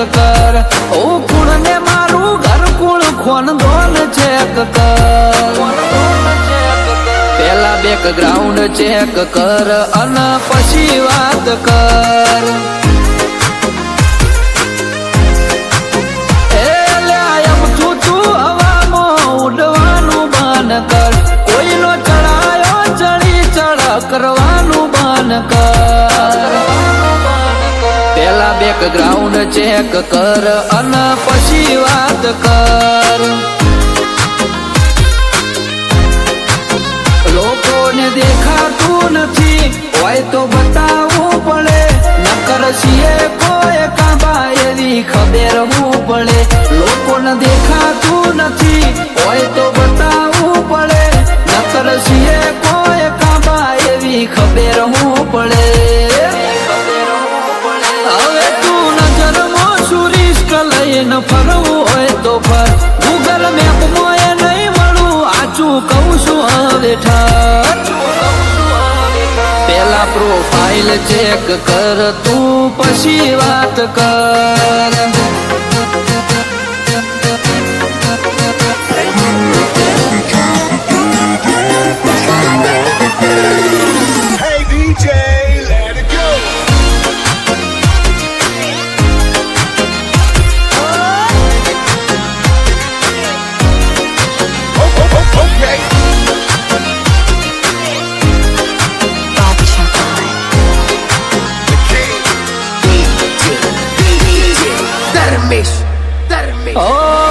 કર ઓ કુળ ને મારું ઘર કુળ ખોન દોન ચેક કર પેલા બેકગ્રાઉન્ડ ચેક કર અને પછી વાત કર કોઈનો ચડાયો ચડી ચડ કરવાનું બાન કર પેલા બેકગ્રાઉન્ડ ચેક કર અને પછી વાત કર લોકોને દેખાતું નથી હોય તો બતાવવું પડે નકર છીએ કોઈ કાબા એવી ખબર હું પડે લોકોને દેખાતું નથી હોય તો બતાવવું પડે નકર છીએ કોઈ કાબા એવી ખબર હું પડે હવે તું નજરમાં શું રિસ્ક લઈને ફરવું હોય તો ફર ગૂગલ મેપ મોએ નહીં મળું આચું કહું છું હવે ઠર પેલા પ્રોફાઇલ ચેક કર તું પછી વાત કર